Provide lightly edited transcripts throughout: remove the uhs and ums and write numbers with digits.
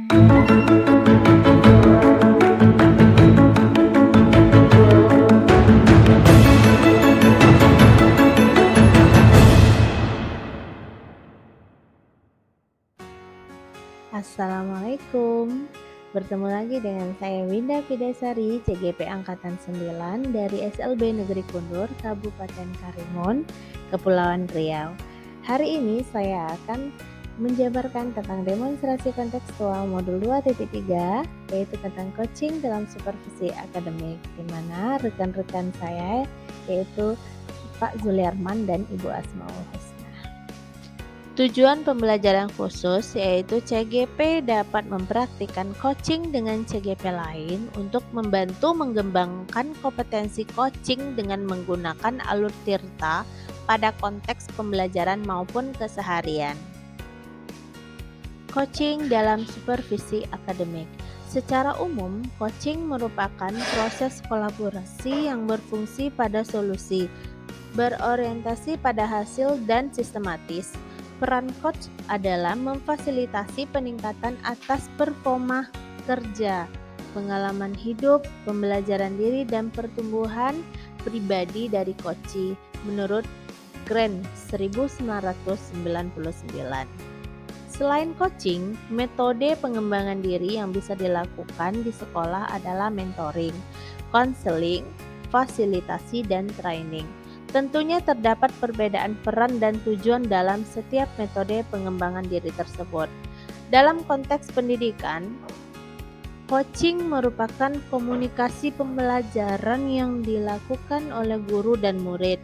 Assalamualaikum. Bertemu lagi dengan saya Winda Vidasari, CGP Angkatan 9 dari SLB Negeri Kundur, Kabupaten Karimun, Kepulauan Riau. Hari ini saya akan menjabarkan tentang demonstrasi kontekstual modul 2.3, yaitu tentang coaching dalam supervisi akademik, di mana rekan-rekan saya yaitu Pak Zuliarman dan Ibu Asmaul Husna. Tujuan pembelajaran khusus yaitu CGP dapat mempraktikkan coaching dengan CGP lain untuk membantu mengembangkan kompetensi coaching dengan menggunakan alur tirta pada konteks pembelajaran maupun keseharian. Coaching dalam supervisi akademik. Secara umum, coaching merupakan proses kolaborasi yang berfungsi pada solusi, berorientasi pada hasil dan sistematis. Peran coach adalah memfasilitasi peningkatan atas performa kerja, pengalaman hidup, pembelajaran diri, dan pertumbuhan pribadi dari coachee menurut Grant 1999. Selain coaching, metode pengembangan diri yang bisa dilakukan di sekolah adalah mentoring, konseling, fasilitasi, dan training. Tentunya terdapat perbedaan peran dan tujuan dalam setiap metode pengembangan diri tersebut. Dalam konteks pendidikan, coaching merupakan komunikasi pembelajaran yang dilakukan oleh guru dan murid.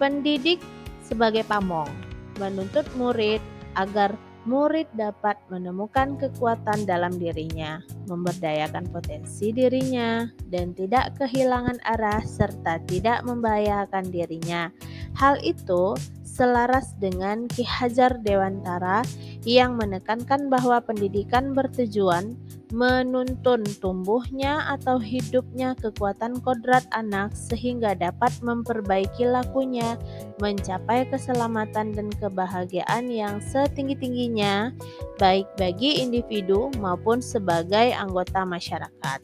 Pendidik sebagai pamong menuntut murid agar murid dapat menemukan kekuatan dalam dirinya, memberdayakan potensi dirinya, dan tidak kehilangan arah serta tidak membahayakan dirinya. Hal itu selaras dengan Ki Hajar Dewantara yang menekankan bahwa pendidikan bertujuan menuntun tumbuhnya atau hidupnya kekuatan kodrat anak sehingga dapat memperbaiki lakunya, mencapai keselamatan dan kebahagiaan yang setinggi-tingginya, baik bagi individu maupun sebagai anggota masyarakat.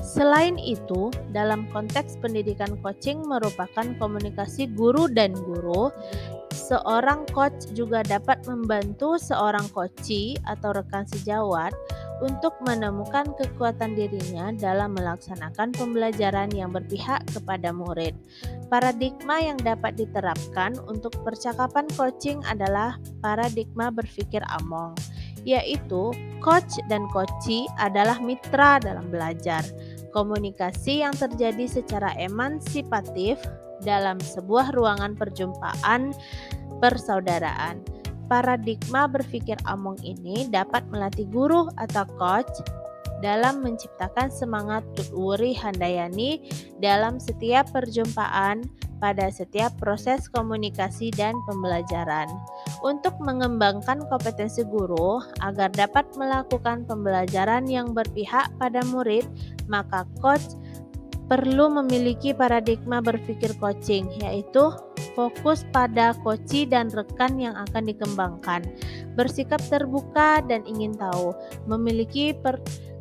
Selain itu, dalam konteks pendidikan coaching merupakan komunikasi guru dan guru. Seorang coach juga dapat membantu seorang coachee atau rekan sejawat untuk menemukan kekuatan dirinya dalam melaksanakan pembelajaran yang berpihak kepada murid. Paradigma yang dapat diterapkan untuk percakapan coaching adalah paradigma berpikir Among, yaitu coach dan coachee adalah mitra dalam belajar. Komunikasi yang terjadi secara emansipatif dalam sebuah ruangan perjumpaan persaudaraan. Paradigma berpikir Among ini dapat melatih guru atau coach dalam menciptakan semangat Tutwuri Handayani dalam setiap perjumpaan pada setiap proses komunikasi dan pembelajaran. Untuk mengembangkan kompetensi guru agar dapat melakukan pembelajaran yang berpihak pada murid, maka coach perlu memiliki paradigma berpikir coaching, yaitu fokus pada coachee dan rekan yang akan dikembangkan, bersikap terbuka dan ingin tahu, memiliki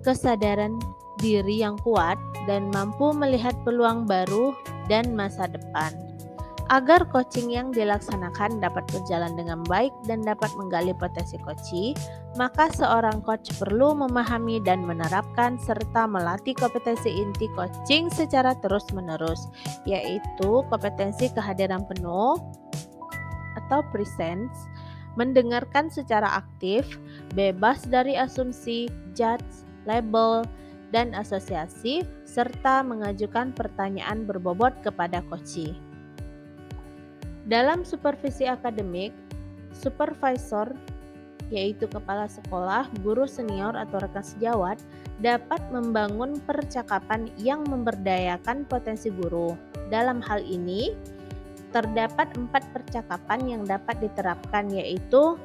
kesadaran diri yang kuat, dan mampu melihat peluang baru dan masa depan. Agar coaching yang dilaksanakan dapat berjalan dengan baik dan dapat menggali potensi coachee, maka seorang coach perlu memahami dan menerapkan serta melatih kompetensi inti coaching secara terus-menerus, yaitu kompetensi kehadiran penuh atau presence, mendengarkan secara aktif, bebas dari asumsi, judge, label, dan asosiasi, serta mengajukan pertanyaan berbobot kepada coachee. Dalam supervisi akademik, supervisor yaitu kepala sekolah, guru senior atau rekan sejawat dapat membangun percakapan yang memberdayakan potensi guru. Dalam hal ini, terdapat 4 percakapan yang dapat diterapkan, yaitu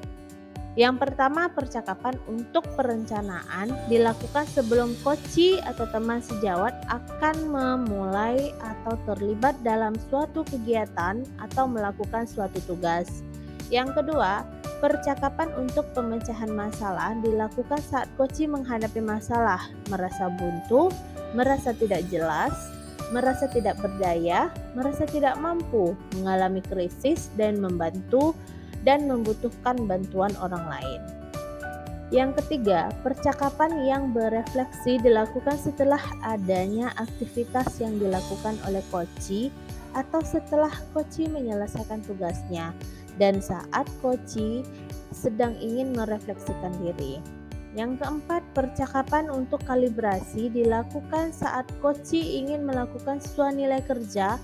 yang pertama, percakapan untuk perencanaan dilakukan sebelum coachee atau teman sejawat akan memulai atau terlibat dalam suatu kegiatan atau melakukan suatu tugas. Yang kedua, Percakapan untuk pemecahan masalah dilakukan saat coach menghadapi masalah, merasa buntu, merasa tidak jelas, merasa tidak berdaya, merasa tidak mampu, mengalami krisis, dan membantu dan membutuhkan bantuan orang lain. Yang ketiga, percakapan yang berefleksi dilakukan setelah adanya aktivitas yang dilakukan oleh coach atau setelah coach menyelesaikan tugasnya dan saat coach sedang ingin merefleksikan diri. Yang keempat, percakapan untuk kalibrasi dilakukan saat coach ingin melakukan sesuai nilai kerja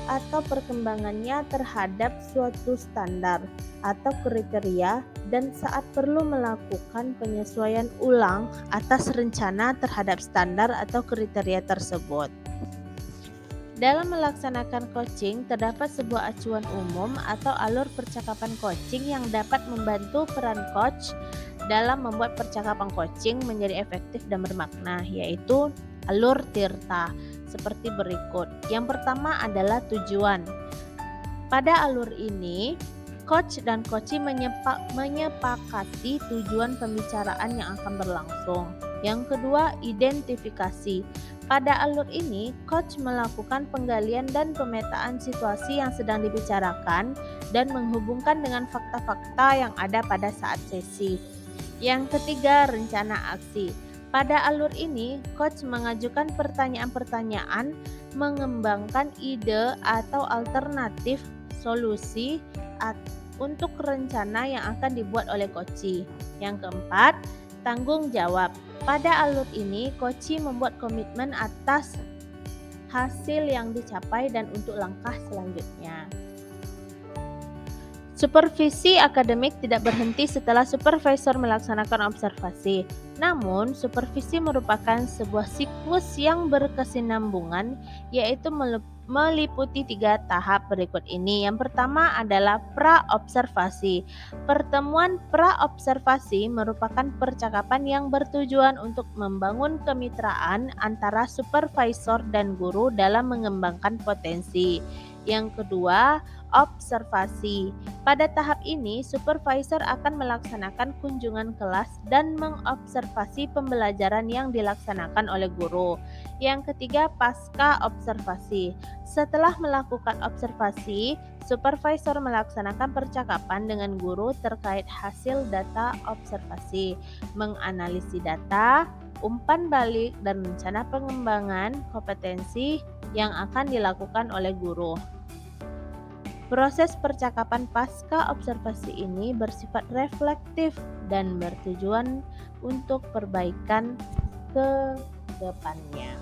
atau perkembangannya terhadap suatu standar atau kriteria dan saat perlu melakukan penyesuaian ulang atas rencana terhadap standar atau kriteria tersebut. Dalam melaksanakan coaching, terdapat sebuah acuan umum atau alur percakapan coaching yang dapat membantu peran coach dalam membuat percakapan coaching menjadi efektif dan bermakna, yaitu alur Tirta seperti berikut. Yang pertama adalah tujuan. Pada alur ini, coach dan coachee menyepakati tujuan pembicaraan yang akan berlangsung. Yang kedua, identifikasi. Pada alur ini, coach melakukan penggalian dan pemetaan situasi yang sedang dibicarakan dan menghubungkan dengan fakta-fakta yang ada pada saat sesi. Yang ketiga, rencana aksi. Pada alur ini, coach mengajukan pertanyaan-pertanyaan, mengembangkan ide atau alternatif solusi untuk rencana yang akan dibuat oleh coachee. Yang keempat, tanggung jawab. Pada alur ini, coachee membuat komitmen atas hasil yang dicapai dan untuk langkah selanjutnya. Supervisi akademik tidak berhenti setelah supervisor melaksanakan observasi. Namun, supervisi merupakan sebuah siklus yang berkesinambungan, yaitu meliputi 3 tahap berikut ini. Yang pertama adalah pra-observasi. Pertemuan pra-observasi merupakan percakapan yang bertujuan untuk membangun kemitraan antara supervisor dan guru dalam mengembangkan potensi. Yang kedua, observasi. Pada tahap ini, supervisor akan melaksanakan kunjungan kelas dan mengobservasi pembelajaran yang dilaksanakan oleh guru. Yang ketiga, pasca observasi. Setelah melakukan observasi, supervisor melaksanakan percakapan dengan guru terkait hasil data observasi, menganalisis data, umpan balik, dan rencana pengembangan kompetensi yang akan dilakukan oleh guru. Proses percakapan pasca observasi ini bersifat reflektif dan bertujuan untuk perbaikan ke depannya.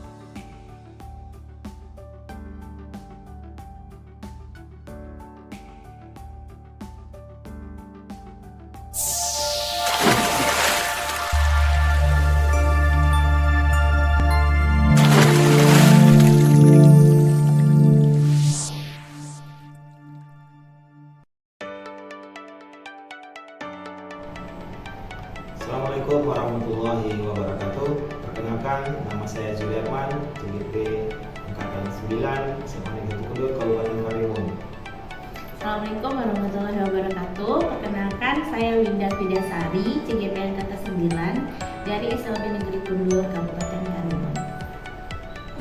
Assalamualaikum warahmatullahi wabarakatuh. Perkenalkan, nama saya Juliarman, CGP Angkatan 9, SMA Negeri Kudur, Kabupaten Karimun. Assalamualaikum warahmatullahi wabarakatuh. Perkenalkan, saya Winda Vidasari, CGP Angkatan 9 dari SMA Negeri Kundur, Kabupaten Karimun.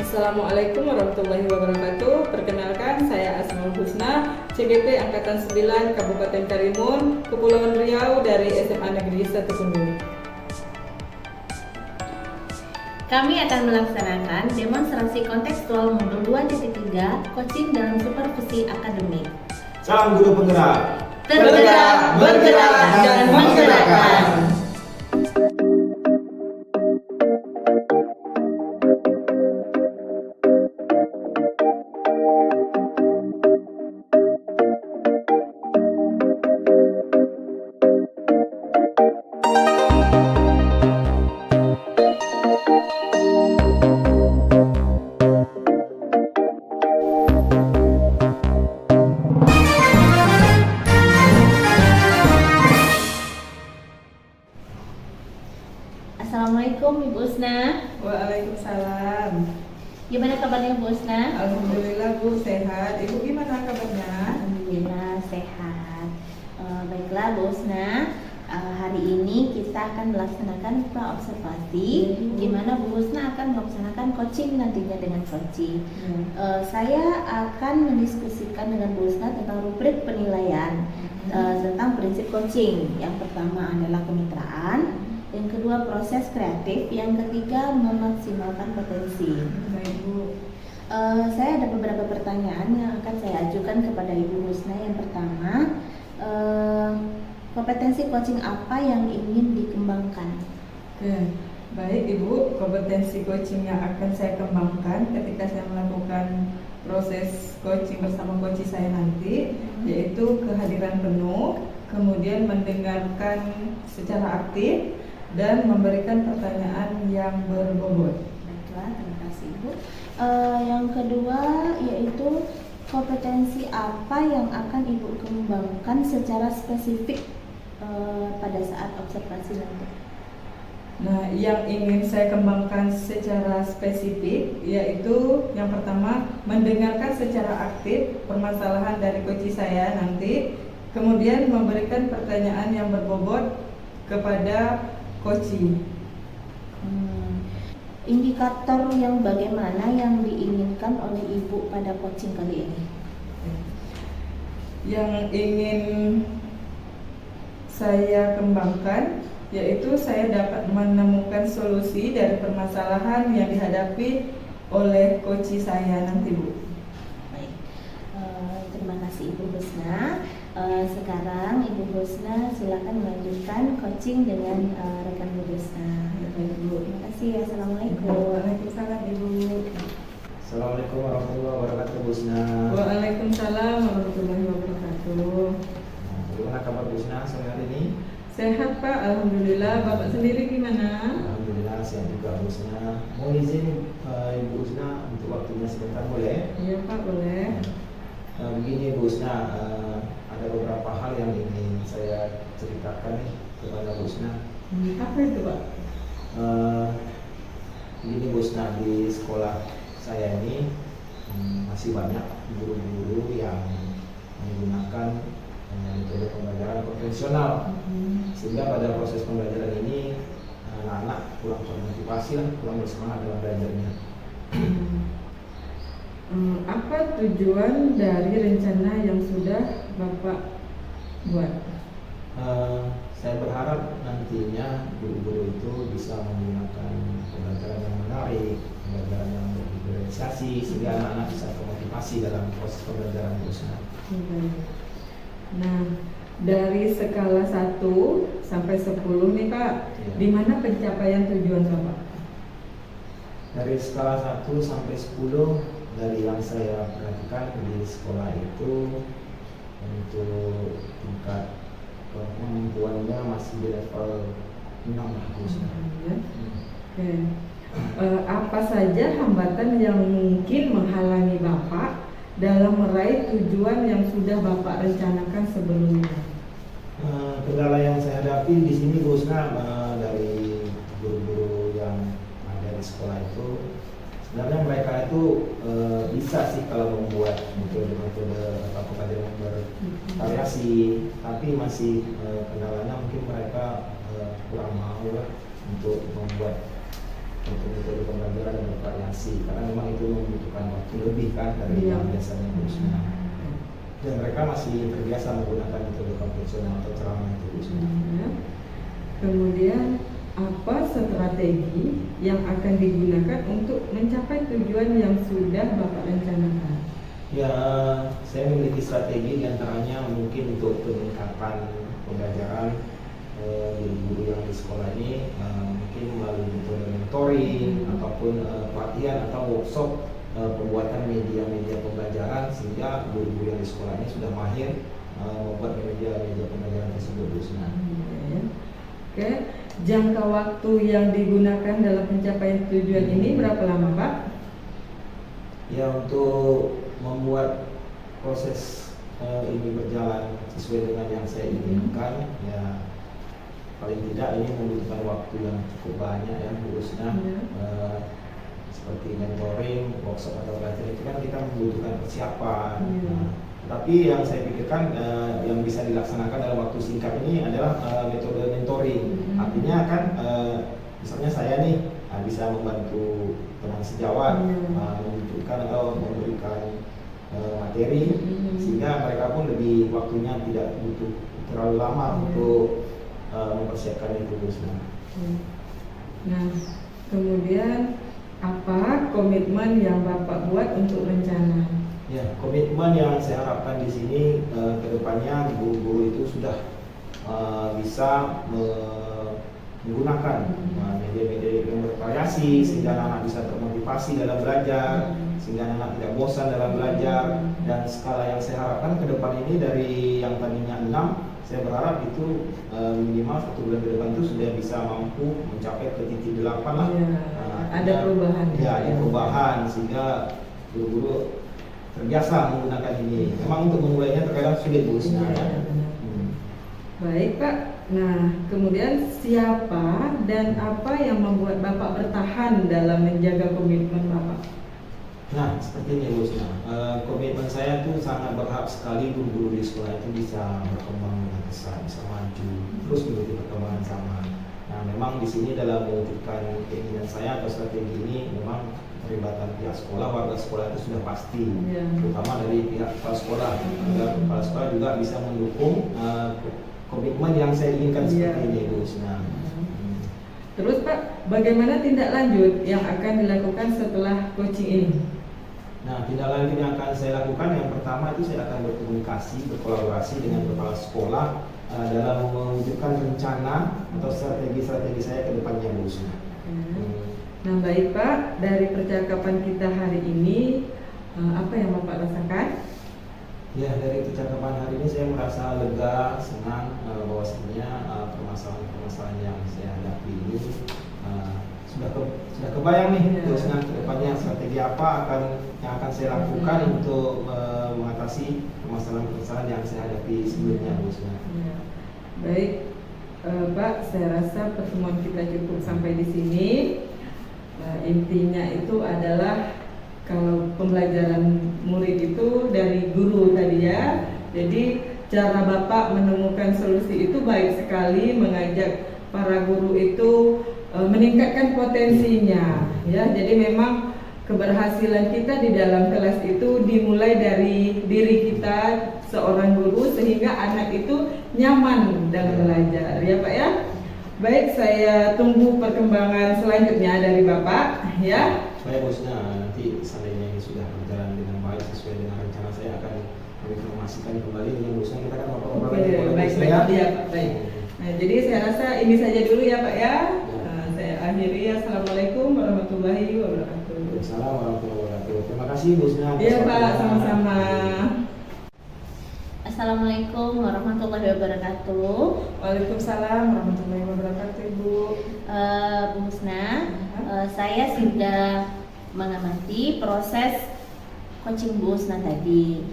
Assalamualaikum warahmatullahi wabarakatuh. Perkenalkan, saya Asmaul Husna, CGP Angkatan 9 Kabupaten Karimun, Kepulauan Riau dari SMA Negeri 1 Kundur. Kami akan melaksanakan demonstrasi kontekstual modul 2.3 coaching dalam supervisi akademik. Salam guru penggerak. Tergerak, bergerak, dan menggerakkan. Assalamualaikum Ibu Usna. Waalaikumsalam. Gimana kabarnya Bu Usna? Alhamdulillah Bu, sehat. Ibu gimana kabarnya? Alhamdulillah sehat. Baik Baiklah Bu Husna, hari ini kita akan melaksanakan pra-observasi di mana Bu Husna akan melaksanakan coaching nantinya dengan coaching. Saya akan mendiskusikan dengan Bu Husna tentang rubrik penilaian tentang prinsip coaching. Yang pertama adalah kemitraan, yang kedua proses kreatif, yang ketiga memaksimalkan potensi. Baik Bu. Saya ada beberapa pertanyaan yang akan saya ajukan kepada Ibu Husna. Yang pertama, kompetensi coaching apa yang ingin dikembangkan? Oke, baik Ibu, kompetensi coaching yang akan saya kembangkan ketika saya melakukan proses coaching bersama coach saya nanti, yaitu kehadiran penuh, kemudian mendengarkan secara aktif, dan memberikan pertanyaan yang berbobot. Baiklah, terima kasih Ibu. Yang kedua yaitu kompetensi apa yang akan Ibu kembangkan secara spesifik pada saat observasi nanti? Nah, yang ingin saya kembangkan secara spesifik yaitu yang pertama mendengarkan secara aktif permasalahan dari coach saya nanti, kemudian memberikan pertanyaan yang berbobot kepada coach. Indikator yang bagaimana yang diinginkan oleh Ibu pada coaching kali ini? Yang ingin saya kembangkan yaitu saya dapat menemukan solusi dari permasalahan yang dihadapi oleh coach saya nanti Bu. Baik, terima kasih Ibu Husna. Sekarang Ibu Husna silakan melanjutkan coaching dengan rekan Bu Husna. Terima kasih. Assalamualaikum. Waalaikumsalam Ibu. Assalamualaikum warahmatullahi wabarakatuh Bu Husna. Waalaikumsalam warahmatullahi wabarakatuh. Bagaimana kabar Bu Husna sore hari ini? Sehat Pak, alhamdulillah. Bapak sendiri gimana? Alhamdulillah sehat juga Bu Husna. Mau izin Ibu Husna untuk waktunya sebentar boleh? Iya Pak, boleh. Begini Bu Husna, ada beberapa hal yang ingin saya ceritakan nih kepada Bu Husna. Apa itu Pak? Begini Bu Husna, di sekolah saya ini masih banyak guru-guru yang menggunakan metode pembelajaran konvensional, sehingga pada proses pembelajaran ini anak-anak kurang termotivasi lah, kurang bersemangat dalam belajarnya. Apa tujuan dari rencana yang sudah Bapak buat? Saya berharap nantinya guru-guru itu bisa menggunakan pembelajaran yang menarik, pembelajaran yang berverifikasi, sehingga anak-anak bisa termotivasi dalam proses pembelajaran terusnya. Nah, dari skala 1 sampai 10 nih Pak, Ya. di mana pencapaian tujuan Bapak? Dari skala 1 sampai 10, dari yang saya perhatikan di sekolah itu, untuk tingkat kemampuannya masih di level 6 lah harusnya. Ya. Oke. Apa saja hambatan yang mungkin menghalangi Bapak dalam meraih tujuan yang sudah Bapak rencanakan sebelumnya? Kendala yang saya hadapi di sini Bu Husna, dari guru-guru yang ada di sekolah itu, sebenarnya mereka itu bisa sih kalau membuat metode-metode atau pembelajaran yang bervariasi, tapi masih kendalanya mungkin mereka kurang mau lah untuk membuat metode pembelajaran yang bervariasi, karena memang itu membutuhkan waktu lebih kan dari yang biasanya Bu Husna. Dan mereka masih terbiasa menggunakan metode konvensional atau ceramah itu Bu Husna. Kemudian apa strategi yang akan digunakan untuk mencapai tujuan yang sudah Bapak rencanakan? Ya, saya memiliki strategi, diantaranya mungkin untuk peningkatan pembelajaran guru-guru yang di sekolah ini, mungkin melalui metode mentoring ataupun pelatihan atau workshop pembuatan media-media pembelajaran, sehingga guru-guru yang di sekolah ini sudah mahir membuat media-media pembelajaran tersebut. Oke, jangka waktu yang digunakan dalam pencapaian tujuan ini berapa lama Pak? Ya, untuk membuat proses ini berjalan sesuai dengan yang saya inginkan, ya paling tidak ini membutuhkan waktu yang cukup banyak ya Bu Husna. Seperti mentoring, workshop atau pelatihan itu kan kita membutuhkan persiapan. Nah, Tapi yang saya pikirkan yang bisa dilaksanakan dalam waktu singkat ini adalah metode mentoring. Artinya kan misalnya saya nih bisa membantu teman sejawat menunjukkan atau memberikan materi sehingga mereka pun lebih waktunya tidak butuh terlalu lama untuk mempersiapkan itu semua. Nah, kemudian apa komitmen yang Bapak buat untuk rencana? Ya, komitmen yang saya harapkan di sini kedepannya guru-guru itu sudah bisa menggunakan media-media yang bervariasi sehingga anak-anak bisa termotivasi dalam belajar, sehingga anak-anak tidak bosan dalam belajar. Dan skala yang saya harapkan ke depan ini dari yang tadinya 6, saya berharap itu minimal 1 bulan ke depan itu sudah bisa mampu mencapai ke titik 8 lah. Ada perubahan. Ya, ada perubahan sehingga guru-guru terbiasa menggunakan ini. Memang untuk memulainya terkadang sulit Bu Husna. Baik Pak. Nah, kemudian siapa dan apa yang membuat Bapak bertahan dalam menjaga komitmen Bapak? Nah, seperti ini Bu Husna. Komitmen saya tuh sangat berharap sekali guru-guru di sekolah itu bisa berkembang dengan pesat, bisa maju, terus mengikuti perkembangan zaman. Nah, memang di sini dalam mewujudkan keinginan saya atau strategi ini memang keterlibatan pihak sekolah, warga sekolah itu sudah pasti, terutama dari pihak kepala sekolah, agar kepala sekolah juga bisa mendukung komitmen yang saya inginkan seperti ini Bu Husna. Terus Pak, bagaimana tindak lanjut yang akan dilakukan setelah coaching ini? Nah, tindak lanjut yang akan saya lakukan yang pertama itu saya akan berkomunikasi, berkolaborasi dengan kepala sekolah dalam mewujudkan rencana atau strategi-strategi saya ke depannya Bu Husna. Nah baik Pak, dari percakapan kita hari ini apa yang Bapak rasakan? Ya, dari percakapan hari ini saya merasa lega, senang bahwasanya permasalahan-permasalahan yang saya hadapi ini sudah kebayang nih terus ke depannya strategi apa yang akan saya lakukan untuk mengatasi permasalahan-permasalahan yang saya hadapi sebelumnya Bu Husna. Baik Pak, saya rasa pertemuan kita cukup sampai di sini. Intinya itu adalah kalau pembelajaran murid itu dari guru tadi ya. Jadi cara Bapak menemukan solusi itu baik sekali, mengajak para guru itu meningkatkan potensinya ya. Jadi memang keberhasilan kita di dalam kelas itu dimulai dari diri kita seorang guru sehingga anak itu nyaman dalam belajar ya Pak ya. Baik, saya tunggu perkembangan selanjutnya dari Bapak ya. Saya Bu Husna, nanti seandainya ini sudah berjalan dengan baik sesuai dengan rencana saya akan menginformasikan kembali dengan Bu Husna. Kita akan ngobrol lagi. Baik ya Pak. Baik. Nah, jadi saya rasa ini saja dulu ya Pak ya. Saya akhiri. Assalamualaikum warahmatullahi wabarakatuh. Waalaikumsalam warahmatullahi wabarakatuh. Terima kasih Bu Husna. Iya Pak, sama-sama. Assalamualaikum warahmatullahi wabarakatuh. Waalaikumsalam warahmatullahi wabarakatuh Ibu. Bu Husna, saya sudah mengamati proses coaching Bu Husna tadi.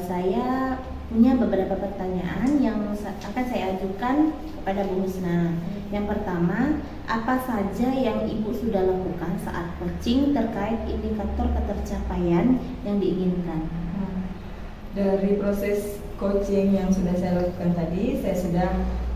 Saya punya beberapa pertanyaan yang akan saya ajukan kepada Bu Husna. Yang pertama, apa saja yang Ibu sudah lakukan saat coaching terkait indikator ketercapaian yang diinginkan? Dari proses coaching yang sudah saya lakukan tadi, saya sudah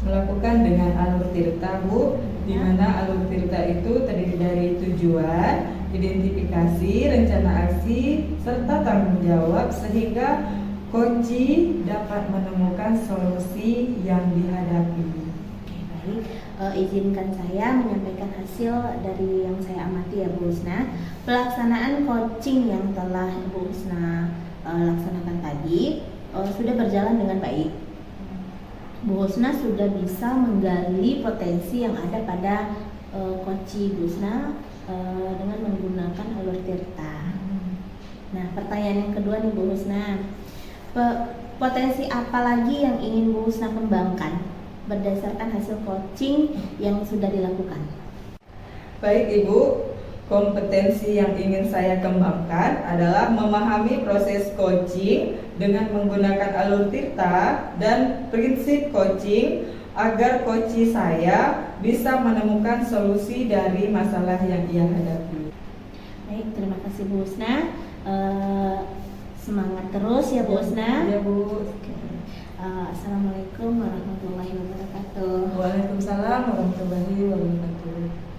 melakukan dengan alur tirta Bu, di mana alur tirta itu terdiri dari tujuan, identifikasi, rencana aksi, serta tanggung jawab sehingga coach dapat menemukan solusi yang dihadapi. Oke, baik. Izinkan saya menyampaikan hasil dari yang saya amati ya Bu Husna. Pelaksanaan coaching yang telah Bu Husna laksanakan tadi sudah berjalan dengan baik. Bu Husna sudah bisa menggali potensi yang ada pada coach Bu Husna dengan menggunakan alur tirta. Nah, pertanyaan yang kedua nih Bu Husna, potensi apa lagi yang ingin Bu Husna kembangkan berdasarkan hasil coaching yang sudah dilakukan? Baik Ibu, kompetensi yang ingin saya kembangkan adalah memahami proses coaching dengan menggunakan alur tirta dan prinsip coaching agar coach saya bisa menemukan solusi dari masalah yang ia hadapi. Baik, terima kasih Bu Husna. Semangat terus ya Bu Husna. Ya Bu. Assalamualaikum warahmatullahi wabarakatuh. Waalaikumsalam warahmatullahi wabarakatuh.